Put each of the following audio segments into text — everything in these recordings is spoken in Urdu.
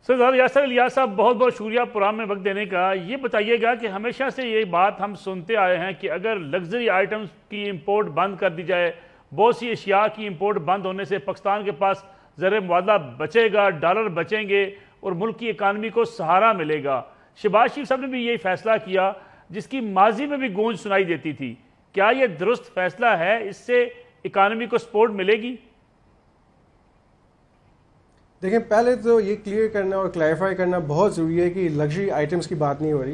سردار یاسر الیاس صاحب، بہت بہت شکریہ پروگرام میں وقت دینے کا. یہ بتائیے گا کہ ہمیشہ سے یہ بات ہم سنتے آئے ہیں کہ اگر لگژری آئٹمز کی امپورٹ بند کر دی جائے، بہت سی اشیاء کی امپورٹ بند ہونے سے پاکستان کے پاس زر مبادلہ بچے گا، ڈالر بچیں گے اور ملک کی اکانومی کو سہارا ملے گا. شہباز شریف صاحب نے بھی یہی فیصلہ کیا جس کی ماضی میں بھی گونج سنائی دیتی تھی. کیا یہ درست فیصلہ ہے؟ اس سے اکانومی کو سپورٹ ملے گی؟ دیکھیں، پہلے تو یہ کلیئر کرنا اور کلیریفائی کرنا بہت ضروری ہے کہ لگژری آئٹمس کی بات نہیں ہو رہی.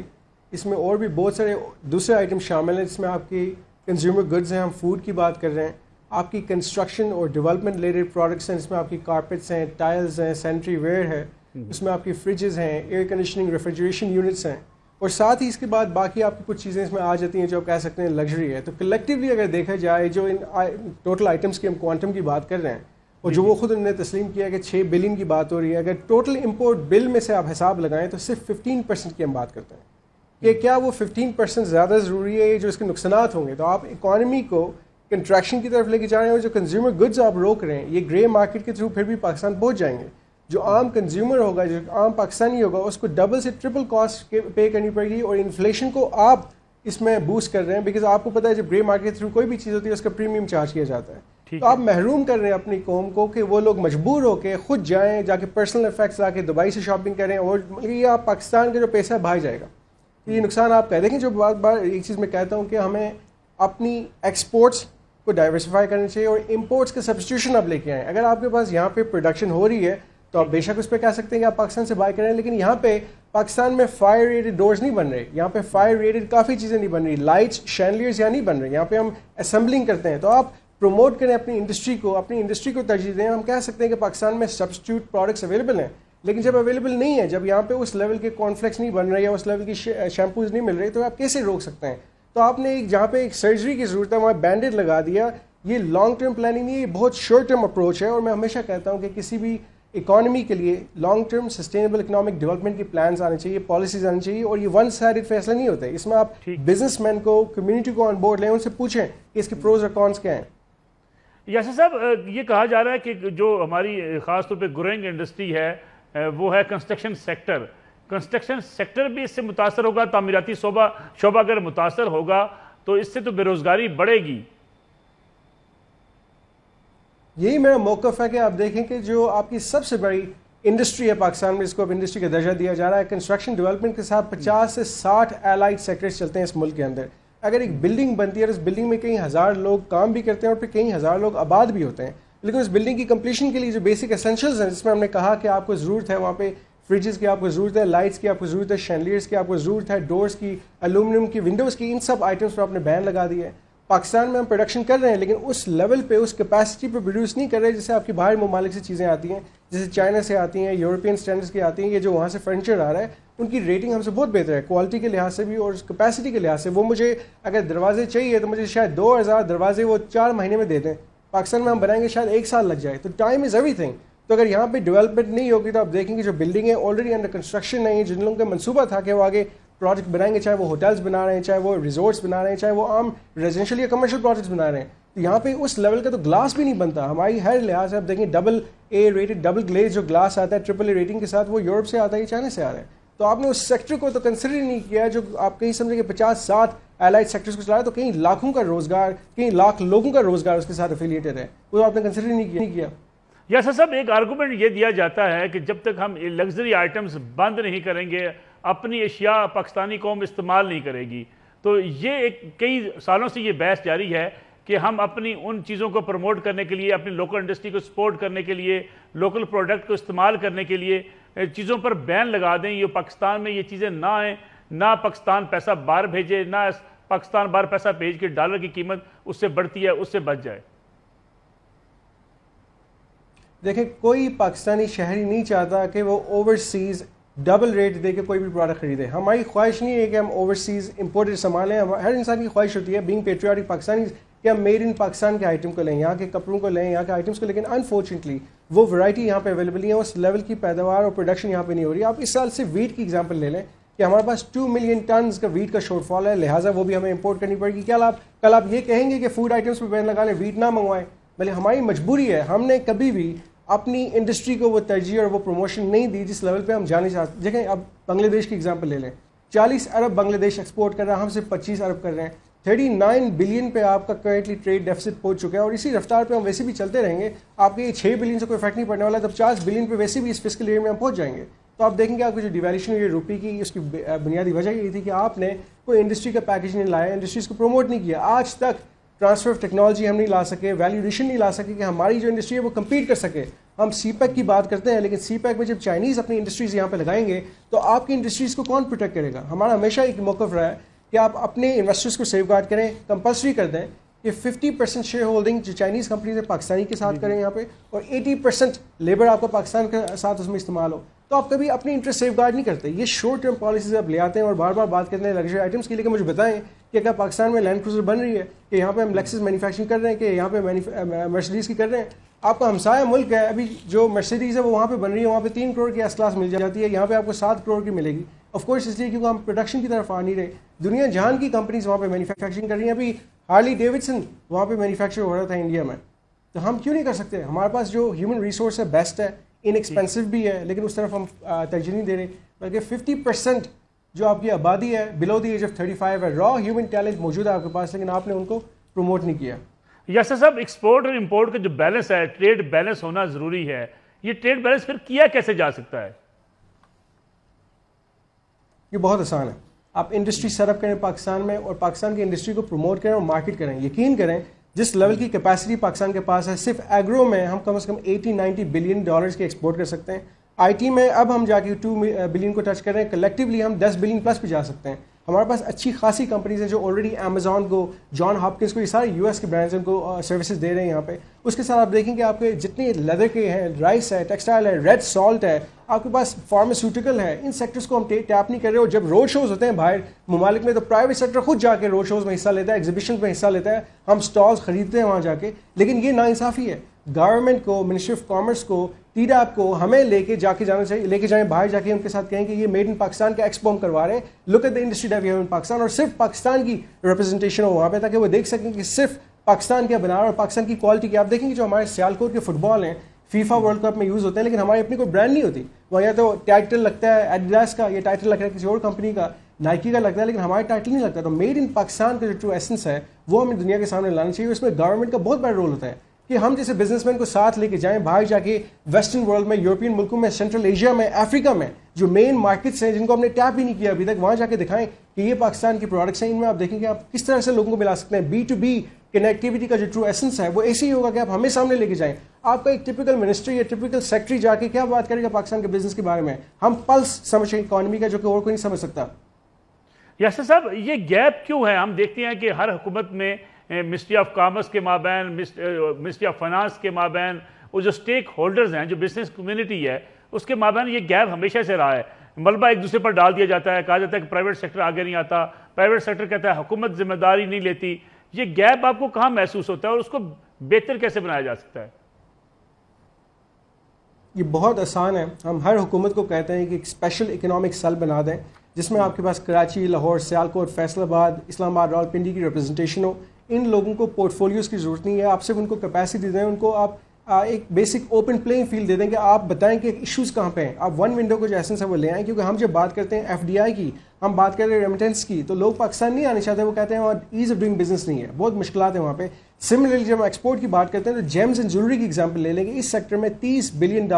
اس میں اور بھی بہت سارے دوسرے آئٹم شامل ہیں جس میں آپ کی کنزیومر گڈز ہیں، ہم فوڈ کی بات کر رہے ہیں، آپ کی کنسٹرکشن اور ڈیولپمنٹ ریلیٹڈ پروڈکٹس ہیں جس میں آپ کی کارپیٹس ہیں، ٹائلز ہیں، سینیٹری ویئر ہے، اس میں آپ کی فریجز ہیں، ایئر کنڈیشننگ ریفریجریشن یونٹس ہیں، اور ساتھ ہی اس کے بعد باقی آپ کی کچھ چیزیں اس میں آ جاتی ہیں جو آپ کہہ سکتے ہیں لگژری ہے. تو کلیکٹیولی اگر دیکھا جائے جو ان ٹوٹل آئٹمس کے ہم کوانٹم کی بات کر رہے ہیں اور جو وہ خود انہوں نے تسلیم کیا کہ 6 بلین کی بات ہو رہی ہے، اگر ٹوٹل امپورٹ بل میں سے آپ حساب لگائیں تو صرف 15% کی ہم بات کرتے ہیں کہ کیا وہ 15% زیادہ ضروری ہے جو اس کے نقصانات ہوں گے. تو آپ اکانومی کو کنٹریکشن کی طرف لے کے جا رہے ہیں اور جو کنزیومر گڈز آپ روک رہے ہیں یہ گرے مارکیٹ کے تھرو پھر بھی پاکستان پہنچ جائیں گے. جو عام کنزیومر ہوگا، جو عام پاکستانی ہوگا، اس کو ڈبل سے ٹرپل کاسٹ پے کرنی پڑے گی اور انفلیشن کو آپ اس میں بوسٹ کر رہے ہیں بیکاز آپ کو پتہ ہے جب گرے مارکیٹ کے تھرو کوئی بھی چیز ہوتی ہے اس کا پریمیم چارج کیا جاتا ہے. تو آپ محروم کر رہے ہیں اپنی قوم کو کہ وہ لوگ مجبور ہو کے خود جائیں، جا کے پرسنل افیکٹس لا کے دبئی سے شاپنگ کریں اور یہ آپ پاکستان کا جو پیسہ ہے بھاگ جائے گا. یہ نقصان آپ کہہ دیکھیں. جو بار ایک چیز میں کہتا ہوں کہ ہمیں اپنی ایکسپورٹس کو ڈائیورسفائی کرنا چاہیے اور امپورٹس کا سبسٹیوشن آپ لے کے آئیں. اگر آپ کے پاس یہاں پہ پروڈکشن ہو رہی ہے تو آپ بے شک اس پہ کہہ سکتے ہیں کہ آپ پاکستان سے بائی کریں، لیکن یہاں پہ پاکستان میں فائر ریٹڈ ڈورز نہیں بن رہے، یہاں پہ فائر ریٹڈ کافی چیزیں نہیں بن رہی، لائٹس شینڈلیئرز یہاں نہیں بن رہے، یہاں پہ ہم اسمبلنگ کرتے ہیں. تو آپ پروموٹ کریں اپنی انڈسٹری کو ترجیح دیں. ہم کہہ سکتے ہیں کہ پاکستان میں سبسٹیوٹ پروڈکٹس اویلیبل ہیں، لیکن جب اویلیبل نہیں ہے، جب یہاں پہ اس لیول کے کارن فلیکس نہیں بن رہے یا اس لیول کی شیمپوز نہیں مل رہے تو آپ کیسے روک سکتے ہیں؟ تو آپ نے جہاں پہ ایک سرجری کی ضرورت ہے وہاں بینڈیڈ لگا دیا. یہ لانگ ٹرم پلاننگ نہیں ہے، یہ بہت شارٹ ٹرم اپروچ ہے. اور میں ہمیشہ کہتا ہوں کہ کسی بھی اکانومی کے لیے long term sustainable economic development کی پلانز آنے چاہیے، پالیسیز آنی چاہیے، اور یہ ون سائڈڈ فیصلہ نہیں ہوتا ہے. اس میں آپ بزنس مین کو، کمیونٹی کو آن بورڈ لیں، ان سے پوچھیں کہ اس کے پروز اور کونس کیا ہیں. یاسر صاحب، یہ کہا جا رہا ہے کہ جو ہماری خاص طور پہ گروئنگ انڈسٹری ہے وہ ہے کنسٹرکشن سیکٹر. کنسٹرکشن سیکٹر بھی اس سے متاثر ہوگا، تعمیراتی شعبہ اگر متاثر ہوگا تو اس سے تو بے روزگاری بڑھے گی. یہی میرا موقف ہے کہ آپ دیکھیں کہ جو آپ کی سب سے بڑی انڈسٹری ہے پاکستان میں، اس کو اب انڈسٹری کا درجہ دیا جا رہا ہے، کنسٹرکشن ڈیولپمنٹ کے ساتھ 50 سے 60 الائڈ سیکٹرز چلتے ہیں اس ملک کے اندر. اگر ایک بلڈنگ بنتی ہے اور اس بلڈنگ میں کئی ہزار لوگ کام بھی کرتے ہیں اور پھر کئی ہزار لوگ آباد بھی ہوتے ہیں، لیکن اس بلڈنگ کی کمپلیشن کے لیے جو بیسک اسینشلز ہیں جس میں ہم نے کہا کہ آپ کو ضرورت ہے وہاں پہ فریجز کی، آپ کو ضرورت ہے لائٹس کی، آپ کو ضرورت ہے شینڈلیئرز کی، آپ کو ضرورت ہے ڈورز کی، الومینیم کی، ونڈوز کی، ان سب آئٹمس پر آپ نے بین لگا دیا ہے. پاکستان میں ہم پروڈکشن کر رہے ہیں لیکن اس لیول پہ، اس کیپیسٹی پہ پروڈیوس نہیں کر رہے جیسے آپ کی باہر ممالک سے چیزیں آتی ہیں، جیسے چائنا سے آتی ہیں، یورپین سٹینڈرڈز کی آتی ہیں. یہ جو وہاں سے فرنیچر آ رہا ہے ان کی ریٹنگ ہم سے بہت بہتر ہے، کوالٹی کے لحاظ سے بھی اور کیپیسٹی کے لحاظ سے. وہ مجھے اگر دروازے چاہیے تو مجھے شاید 2000 دروازے وہ 4 مہینے میں دے دیں. پاکستان میں ہم بنائیں گے شاید 1 سال لگ جائے. تو ٹائم از ایوری تھنگ. تو اگر یہاں پہ ڈیولپمنٹ نہیں ہوگی تو آپ دیکھیں گے جو بلڈنگیں آلریڈی انڈر کنسٹرکشن ہیں، جن لوگوں کا منصوبہ تھا کہ وہ آگے پروجیکٹ بنائیں گے، چاہے وہ ہوٹلز بنا رہے ہیں، چاہے وہ ریزورٹس بنا رہے ہیں، چاہے وہ عام ریزیڈینشیل یا کمرشل پروجیکٹس بنا رہے ہیں، تو یہاں پہ اس لیول کا تو گلاس بھی نہیں بنتا. ہماری ہر لحاظ سے آپ دیکھیں double A rated double glazed جو گلاس آتا ہے ٹرپل اے ریٹنگ کے ساتھ، وہ یورپ سے آتا ہے یا چائنا سے آ رہا ہے. تو آپ نے اس سیکٹر کو تو کنسیڈر نہیں کیا جو آپ کہیں سمجھیں کہ 50-60 الائڈ سیکٹرز کو چلا رہا ہے، تو کئی لاکھوں کا روزگار، کئی لاکھ لوگوں کا روزگار اس کے ساتھ افیلیٹڈ ہے، وہ آپ نے کنسیڈر نہیں کیا. یاسر صاحب، ایک آرگومنٹ یہ دیا جاتا ہے کہ جب تک ہم لگژری آئٹمز بند نہیں کریں گے اپنی اشیاء پاکستانی قوم استعمال نہیں کرے گی. تو یہ کئی سالوں سے یہ بحث جاری ہے کہ ہم اپنی ان چیزوں کو پروموٹ کرنے کے لیے، اپنی لوکل انڈسٹری کو سپورٹ کرنے کے لیے، لوکل پروڈکٹ کو استعمال کرنے کے لیے چیزوں پر بین لگا دیں. یہ پاکستان میں یہ چیزیں نہ آئیں، نہ پاکستان پیسہ باہر بھیجے، نہ پاکستان باہر پیسہ بھیج کے ڈالر کی قیمت اس سے بڑھتی ہے، اس سے بچ جائے. دیکھیں، کوئی پاکستانی شہری نہیں چاہتا کہ وہ اوورسیز ڈبل ریٹ دے کے کوئی بھی پروڈکٹ خریدے. ہماری خواہش نہیں ہے کہ ہم اوورسیز امپورٹڈ سامان لیں. ہر انسان کی خواہش ہوتی ہے بینگ پیٹریاٹک پاکستانی کہ ہم میڈ ان پاکستان کے آئٹم کو لیں، یہاں کے کپڑوں کو لیں، یہاں کے آئٹمس کو. لیکن انفارچونیٹلی وہ ورائٹی یہاں پہ اویلیبل نہیں ہے، اس لیول کی پیداوار اور پروڈکشن یہاں پہ نہیں ہو رہی. آپ اس سال سے ویٹ کی ایگزامپل لے لیں کہ ہمارے پاس 2 ملین ٹنز کا ویٹ کا شارٹ فال ہے، لہٰذا وہ بھی ہمیں امپورٹ کرنی پڑے گی. کل آپ یہ کہیں گے کہ فوڈ آئٹمس پہ بین لگا لیں، ویٹ نہ منگوائیں؟ بھلے ہماری مجبوری ہے. ہم نے کبھی بھی اپنی انڈسٹری کو وہ ترجیح اور وہ پروموشن نہیں دی جس لیول پہ ہم جانے چاہتے ہیں. دیکھیں اب بنگلہ دیش کی ایگزامپل لے لیں, 40 ارب بنگلہ دیش ایکسپورٹ کر رہا ہے, ہم صرف 25 ارب کر رہے ہیں. 39 بلین پہ آپ کا کرنٹلی ٹریڈ ڈیفیسٹ پہنچ چکا ہے, اور اسی رفتار پہ ہم ویسے بھی چلتے رہیں گے. آپ کے یہ 6 بلین سے کوئی افیکٹ نہیں پڑنے والا, تب 40 بلین پہ ویسے بھی اس فسکل ایئر میں ہم پہنچ جائیں گے. تو آپ دیکھیں گے آپ کی جو ڈیویلیوشن ہوئی روپی کی, اس کی بنیادی وجہ یہ تھی کہ آپ نے کوئی انڈسٹری کا پیکیج نہیں لایا, انڈسٹریز کو پروموٹ نہیں کیا. آج تک ٹرانسفر آف ٹیکنالوجی ہم نہیں لا سکے, ویلیو ایڈیشن نہیں لا سکے کہ ہماری جو انڈسٹری ہے وہ کمپیٹ کر سکے. ہم سی پیک کی بات کرتے ہیں, لیکن سی پیک میں جب چائنیز اپنی انڈسٹریز یہاں پہ لگائیں گے تو آپ کی انڈسٹریز کو کون پروٹیکٹ کرے گا؟ ہمارا ہمیشہ ایک موقف رہا ہے کہ آپ اپنے انویسٹرز کو سیف گارڈ کریں, کمپلسری کر دیں کہ 50% شیئر ہولڈنگ جو چائنیز کمپنیز ہے پاکستانی کے ساتھ کریں یہاں پہ, اور 80% لیبر آپ کا پاکستان کے ساتھ اس میں استعمال ہو. تو آپ کبھی اپنی انٹرسٹ سیف گارڈ نہیں کرتے. یہ شارٹ ٹرم پالیسیز آپ لے آتے ہیں اور بار بار بات کرتے ہیں لگژری آئٹمس کی, لیکن مجھے بتائیں کہ کیا پاکستان میں لینڈ کروزر بن رہی ہے, کہ یہاں پہ ہم لیکسس مینوفیکچرنگ کر رہے ہیں, کہ یہاں پہ مرسڈیز کی کر رہے ہیں؟ آپ کا ہمسایہ ملک ہے, ابھی جو مرسڈیز ہے وہ وہاں پہ بن رہی ہے, وہاں پہ 3 کروڑ کی ایس کلاس مل جاتی ہے, یہاں پہ آپ کو 7 کروڑ کی ملے گی. آف کورس اس لیے کیونکہ ہم پروڈکشن کی طرف آ نہیں رہے. دنیا جہان کی کمپنیز وہاں پہ مینوفیکچرنگ کر رہی ہیں. ابھی ہارلی ڈیوڈسن وہاں پہ مینوفیکچر ہو رہا تھا انڈیا میں. تو ہم کیوں نہیں کر سکتے؟ ہمارے پاس جو ہیومن ریسورس ہے بیسٹ ہے, ان ایکسپینسو بھی ہے, لیکن اس طرف ہم ترجیح نہیں دے رہے. بلکہ 50% جو آپ کی آبادی ہے بلو دی ایج آف 35 ہے, را ہیومن ٹیلنٹ موجود ہے آپ کے پاس, لیکن آپ نے ان کو پروموٹ نہیں کیا. یاسر صاحب, ایکسپورٹ اور امپورٹ کا جو بیلنس ہے, ٹریڈ بیلنس ہونا ضروری ہے. یہ ٹریڈ بیلنس پھر کیا کیسے جا سکتا ہے؟ یہ بہت آسان ہے. آپ انڈسٹری سیٹ اپ کریں پاکستان میں, اور پاکستان کی انڈسٹری کو پروموٹ کریں اور مارکیٹ کریں. یقین کریں جس لیول کی کیپیسٹی پاکستان کے پاس ہے, صرف ایگرو میں ہم کم از کم 80-90 بلین ڈالرز کی ایکسپورٹ کر سکتے ہیں. آئی ٹی میں اب ہم جا کے 2 بلین کو ٹچ کر رہے ہیں, کلیکٹیولی ہم 10 بلین پلس پہ جا سکتے ہیں. ہمارے پاس اچھی خاصی کمپنیز ہیں جو آلریڈی امیزون کو, جان ہاپکنس کو, یہ سارے US کے برانڈز ان کو سروسز دے رہے ہیں یہاں پہ. اس کے ساتھ آپ دیکھیں کہ آپ کے جتنے لیدر کے ہیں, رائس ہے, ٹیکسٹائل ہے, ریڈ سالٹ ہے, آپ کے پاس فارماسیوٹیکل ہے, ان سیکٹرز کو ہم ٹیپ نہیں کر رہے. اور جب روڈ شوز ہوتے ہیں باہر ممالک میں تو پرائیویٹ سیکٹر خود جا کے روڈ شوز میں حصہ لیتا ہے, ایگزیبیشنز میں حصہ لیتا ہے, ہم سٹالز خریدتے ہیں وہاں جا کے. لیکن یہ ناانصافی ہے. گورنمنٹ کو, منسٹری آف کامرس کو, ٹی ڈیپ کو ہمیں لے کے جانا چاہیے, لے کے جائیں باہر جا کے ان کے ساتھ کہیں کہ یہ میڈ ان پاکستان کا ایکسپو ہم کروا رہے ہیں, look at the industry that we have in Pakistan, اور صرف پاکستان کی ریپرزنٹیشن ہو وہاں پہ, تاکہ وہ دیکھ سکیں کہ صرف پاکستان کیا بنا رہا ہے اور پاکستان کی کوالٹی کی. آپ دیکھیں کہ جو ہمارے سیالکوٹ کے فٹ بال ہیں فیفا ورلڈ کپ میں یوز ہوتے ہیں, لیکن ہماری اپنی کوئی برانڈ نہیں ہوتی. وہاں یا تو ٹائٹل لگتا ہے ایڈیڈاس کا, یہ ٹائٹل لگ رہا ہے کسی اور کمپنی کا, نائکی کا لگتا ہے, لیکن ہمارا ٹائٹل نہیں لگتا. تو میڈ ان پاکستان کا جو ٹرو ایسنس ہے وہ ہمیں دنیا کے سامنے لانا چاہیے. اس میں گورنمنٹ کا بہت بڑا رول ہوتا ہے کہ ہم جیسے بزنس مین کو ساتھ لے کے جائیں باہر جا کے ویسٹرن ورلڈ میں, یورپین ملکوں میں, سینٹرل ایشیا میں, افریقہ میں, جو مین مارکیٹس ہیں جن کو ہم نے ٹیپ ہی نہیں کیا ابھی تک, وہاں جا کے دکھائیں کہ یہ پاکستان کی پروڈکٹس ہیں. ان میں آپ دیکھیں کہ آپ کس طرح سے لوگوں کو ملا سکتے ہیں. B2B کنیکٹیوٹی کا جو ٹرو ایسنس ہے وہ ایسے ہی ہوگا کہ آپ ہمیں سامنے لے کے جائیں. آپ کا ایک ٹپیکل منسٹری یا ٹپیکل سیکٹری جا کے کیا بات کرے گا پاکستان کے بزنس کے بارے میں؟ ہم پلس سمجھیں اکانومی کا, جو کہ اور کوئی نہیں سمجھ سکتا. یاسر صاحب, یہ گیپ کیوں ہے؟ ہم دیکھتے ہیں کہ ہر حکومت میں منسٹری آف کامرس کے مابین, منسٹری آف فائنانس کے مابین, وہ جو سٹیک ہولڈرز ہیں, جو بزنس کمیونٹی ہے, اس کے مابین یہ گیپ ہمیشہ سے رہا ہے. ملبہ ایک دوسرے پر ڈال دیا جاتا ہے, کہا جاتا ہے کہ پرائیویٹ سیکٹر آگے نہیں آتا, پرائیویٹ سیکٹر کہتا ہے حکومت ذمہ داری نہیں لیتی. یہ گیپ آپ کو کہاں محسوس ہوتا ہے اور اس کو بہتر کیسے بنایا جا سکتا ہے؟ یہ بہت آسان ہے. ہم ہر حکومت کو کہتے ہیں کہ ایک اسپیشل اکنامک سیل بنا دیں جس میں آپ کے پاس کراچی, لاہور, سیالکوٹ, فیصل آباد, اسلام آباد, راولپنڈی کی ریپرزنٹیشن ہو. ان لوگوں کو پورٹ فولیوز کی ضرورت نہیں ہے, آپ صرف ان کو کیپیسٹی دیں, ان کو آپ ایک بیسک اوپن پلینگ فیلڈ دے دیں کہ آپ بتائیں کہ ایشوز کہاں پہ ہیں. آپ ون ونڈو کو جو ایسنس ہے وہ لے آئیں, کیونکہ ہم جب بات کرتے ہیں FDI کی, ہم بات کر رہے ہیں ریمیٹنس کی, تو لوگ پاکستان نہیں آنے چاہتے. وہ کہتے ہیں وہاں ایز آف ڈوئنگ بزنس نہیں ہے, بہت مشکلات ہیں وہاں پہ. سملرلی جب ہم ایکسپورٹ کی بات کرتے ہیں تو جیمز اینڈ جیولری کی ایگزامپل لے لیں گے. اس سیکٹر میں $30 بلین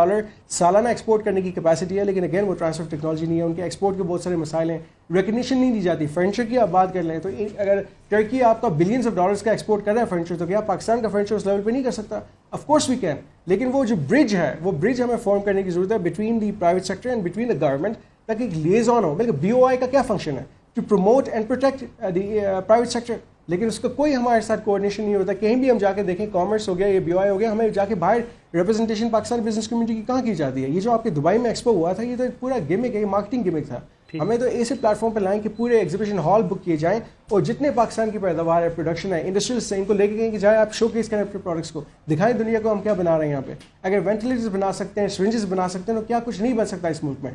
سالانہ ایکسپورٹ کرنے کی کیپیسٹی ہے, لیکن اگین وہ ٹرانسفر آف ٹیکنالوجی نہیں ہے. ان کے ایکسپورٹ کے بہت سارے مسائل ہیں, ریکگنیشن نہیں دی جاتی. فرنیچر کی آپ بات کر لیں تو اگر ٹرکی آپ کا بلینز آف ڈالرز کا ایکسپورٹ کر رہا ہے فرنیچر, تو کیا پاکستان کا فرنیچر اس لیول پہ نہیں کر سکتا؟ Of course we can. لیکن وہ جو برج ہے, وہ برج ہمیں فارم کرنے کی ضرورت ہے between the private sector and between the government, تاکہ ایک لیزون ہو. بلکہ BOI کا کیا فنکشن ہے؟ To promote and protect the private sector, لیکن اس کا کوئی ہمارے ساتھ کوآرڈینیشن نہیں ہوتا. کہیں بھی ہم جا کے دیکھیں, کامرس ہو گیا, یہ BOI ہو گیا, ہمیں جا کے باہر ریپرزنٹیشن پاکستان بزنس کمیونٹی کی کہاں کی جاتی ہے؟ یہ جو آپ کے دبئی میں ایکسپو ہوا تھا, یہ تو ایک پورا گیمک ہے, یہ مارکیٹنگ گیمک تھا. ہمیں تو ایسے پلیٹ فارم پہ لائیں کہ پورے ایگزیبیشن ہال بک کیے جائیں, اور جتنے پاکستان کی پیداوار ہے, پروڈکشن ہے, انڈسٹریلس ہیں, ان کو لے کے گئے کہ جائیں آپ شو کیس کریں اپنے پروڈکٹس کو, دکھائیں دنیا کو ہم کیا بنا رہے ہیں یہاں پہ. اگر وینٹیلیٹرز بنا سکتے ہیں, سرنجز بنا سکتے ہیں, تو کیا کچھ نہیں بن سکتا اس ملک میں؟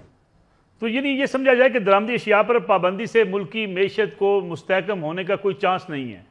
تو یعنی یہ سمجھا جائے کہ درآمدی اشیاء پر پابندی سے ملک کی معیشت کو مستحکم ہونے کا کوئی چانس نہیں ہے.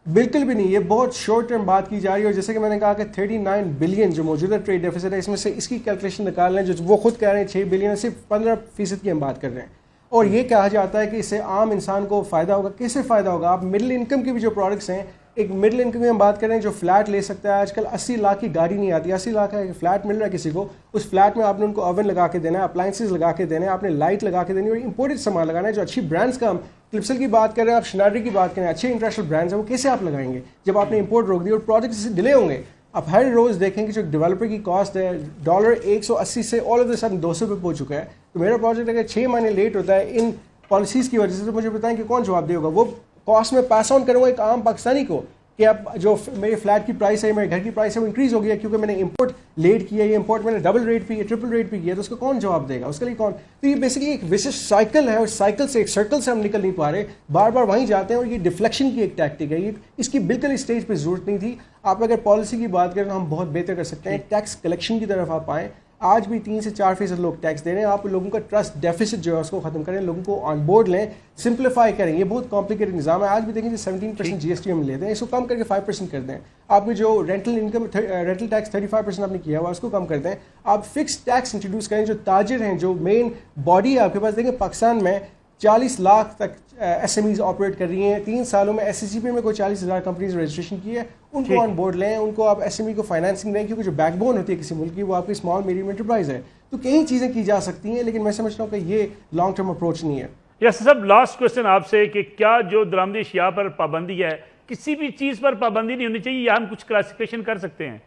بالکل بھی نہیں, یہ بہت شارٹ ٹرم بات کی جا رہی ہے. اور جیسے کہ میں نے کہا کہ 39 بلین جو موجودہ ٹریڈ ڈیفیسٹ ہے, اس میں سے اس کی کیلکولیشن نکال لیں, جو وہ خود کہہ رہے ہیں 6 بلین, صرف 15% کی ہم بات کر رہے ہیں. اور یہ کہا جاتا ہے کہ اس سے عام انسان کو فائدہ ہوگا. کیسے فائدہ ہوگا؟ آپ مڈل انکم کی بھی جو پروڈکٹس ہیں, ایک مڈل انکم کی ہم بات کریں جو فلیٹ لے سکتا ہے, آج کل 80 لاکھ کی گاڑی نہیں آتی, 80 لاکھ کا فلیٹ مل رہا ہے کسی کو, اس فلیٹ میں آپ نے ان کو اوون لگا کے دینا ہے, اپلائنسز لگا کے دینا ہے, آپ نے لائٹ لگا کے دینی ہے, اور امپورٹڈ سامان لگانا ہے. جو اچھی برانڈس کا ہم کلپسل کی بات کر رہے ہیں, آپ شنائڈر کی بات کریں, اچھے انٹرنیشنل برانڈز ہیں, وہ کیسے آپ لگائیں گے جب آپ نے امپورٹ روک دی اور پروجیکٹ سے ڈیلے ہوں گے؟ آپ ہر روز دیکھیں کہ جو ڈیولپر کی کاسٹ ہے $180 سے آل آف دا سڈن 200 پہ پہنچ چکا ہے. تو میرا پروجیکٹ اگر 6 مہینے لیٹ ہوتا ہے ان پالیسیز کی وجہ سے, تو مجھے بتائیں کہ کون جواب دے ہوگا؟ وہ کاسٹ میں پاس آن کروں گا ایک عام پاکستانی کو کہ اب جو میرے فلیٹ کی پرائس ہے, میرے گھر کی پرائس ہے, وہ انکریز ہو گیا کیونکہ میں نے امپورٹ لیٹ کیا, یہ امپورٹ میں نے ڈبل ریٹ پہ ٹرپل ریٹ پہ کیا, تو اس کو کون جواب دے گا؟ اس کے لیے کون؟ تو یہ بیسکلی ایک وشش سائیکل ہے, اور سائیکل سے ایک سرکل سے ہم نکل نہیں پا رہے, بار بار وہیں جاتے ہیں, اور یہ ڈیفلیکشن کی ایک ٹیکٹک ہے. یہ اس کی بالکل اسٹیج پہ ضرورت نہیں تھی. آپ اگر پالیسی کی بات کریں تو ہم بہت بہتر کر سکتے ہیں. ٹیکس کلیکشن کی طرف آپ آئیں. آج بھی 3 سے 4% لوگ ٹیکس دے رہے ہیں. آپ لوگوں کا ٹرسٹ ڈیفیسٹ جو ہے اس کو ختم کریں, لوگوں کو آن بورڈ لیں, سمپلیفائی کریں. یہ بہت کمپلیکیٹڈ نظام ہے. آج بھی دیکھیں 17% GST ہم لیتے ہیں, اس کو کم کر کے 5% کر دیں. آپ کی جو رینٹل انکم رینٹل ٹیکس 35% آپ نے کیا ہوا, اس کو کم کر دیں. آپ فکس ٹیکس انٹروڈیوس کریں. جو تاجر ہیں, جو مین باڈی ہے آپ کے پاس, دیکھیں پاکستان میں 40 لاکھ تک ایس ایم ایز آپریٹ کر رہی ہیں. 3 سالوں میں ایس سی سی پی میں کوئی 40,000 کمپنیز رجسٹریشن کی ہے. ان کو آن بورڈ لیں, ان کو آپ ایس ایم ای کو فائنینسنگ دیں, کیونکہ جو بیک بون ہوتی ہے کسی ملک کی وہ آپ کی اسمال میڈیم انٹرپرائز ہے. تو کئی چیزیں کی جا سکتی ہیں, لیکن میں سمجھتا ہوں کہ یہ لانگ ٹرم اپروچ نہیں ہے. یس صاحب, لاسٹ کوشچن آپ سے کہ کیا جو درآمدی اشیاء پر پابندی ہے, کسی بھی چیز پر پابندی نہیں ہونی چاہیے, یا ہم کچھ کلاسیفیکیشن کر سکتے ہیں؟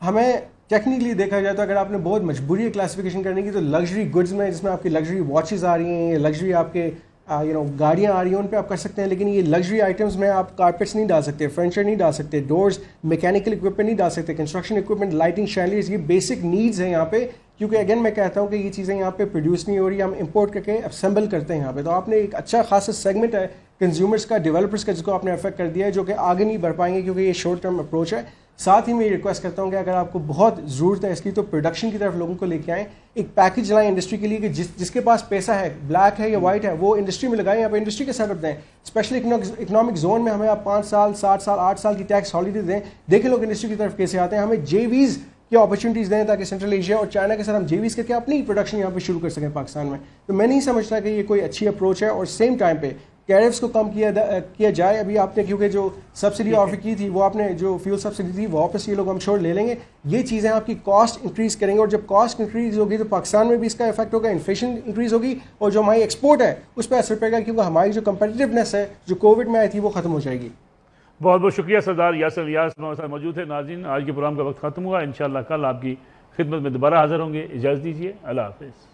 ہمیں ٹیکنیکلی دیکھا جائے تو اگر آپ نے بہت مجبوری ہے کلاسیفیکیشن کرنے کی, تو لگژری گڈز میں, جس میں آپ کی لگژری واچز آ رہی ہیں, لگژری آپ کے گاڑیاں آ رہی ہیں, ان پہ آپ کر سکتے ہیں. لیکن یہ لگژری آئٹمس میں آپ کارپیٹس نہیں ڈال سکتے, فرنیچر نہیں ڈال سکتے, ڈورز, میکینیکل اکوپمنٹ نہیں ڈال سکتے, کنسٹرکشن اکوپمنٹ, لائٹنگ, شینڈلیرز, یہ بیسک نیڈز ہیں یہاں پہ. کیونکہ اگین میں کہتا ہوں کہ یہ چیزیں یہاں پہ پروڈیوس نہیں ہو رہی, ہم امپورٹ کر کے اسمبل کرتے ہیں یہاں پہ. تو آپ نے ایک اچھا خاصا سیگمنٹ ہے کنزیومرز کا, ڈیولپرز کا, جس کو آپ نے افیکٹ کر دیا ہے, جو کہ آگے نہیں بڑھ پائیں گے کیونکہ یہ شارٹ ٹرم اپروچ ہے. ساتھ ہی میں یہ ریکویسٹ کرتا ہوں کہ اگر آپ کو بہت ضرورت ہے اس کی, تو پروڈکشن کی طرف لوگوں کو لے کے آئیں, ایک پیکج لائیں انڈسٹری کے لیے کہ جس کے پاس پیسہ ہے, بلیک ہے یا وائٹ ہے, وہ انڈسٹری میں لگائیں, آپ انڈسٹری کے سیٹ اپ دیں. اسپیشلی اکنامک زون میں ہمیں آپ 5 سال 7 سال 8 سال کی ٹیکس ہالیڈے دیں. دیکھیں لوگ انڈسٹری کی طرف کیسے آتے ہیں. ہمیں جے ویز کی اپرچونیٹیز دیں تاکہ سینٹرل ایشیا اور چائنا کے ساتھ ہم جے ویز کر کے اپنی پروڈکشن یہاں پہ شروع کر سکیں پاکستان میں. تو میں نہیں سمجھتا کہ یہ کوئی اچھی اپروچ ہے. اور سیم ٹائم پہ ٹیرفس کو کم کیا جائے. ابھی آپ نے کیونکہ جو سبسڈی آفر کی تھی, وہ آپ نے جو فیول سبسڈی تھی, واپس یہ لوگ ہم چھوڑ لے لیں گے. یہ چیزیں آپ کی کاسٹ انکریز کریں گے, اور جب کاسٹ انکریز ہوگی تو پاکستان میں بھی اس کا افیکٹ ہوگا, انفلیشن انکریز ہوگی, اور جو ہماری ایکسپورٹ ہے اس پہ اثر پڑے گا, کیونکہ ہماری جو کمپیٹیونیس ہے جو کووڈ میں آئی تھی وہ ختم ہو جائے گی. بہت بہت شکریہ سردار یاسر الیاس موجود ہے. ناظرین, آج کے پروگرام کا وقت ختم ہوا. انشاءاللہ کل آپ کی خدمت میں دوبارہ حاضر ہوں گے. اجازت دیجیے, اللہ حافظ.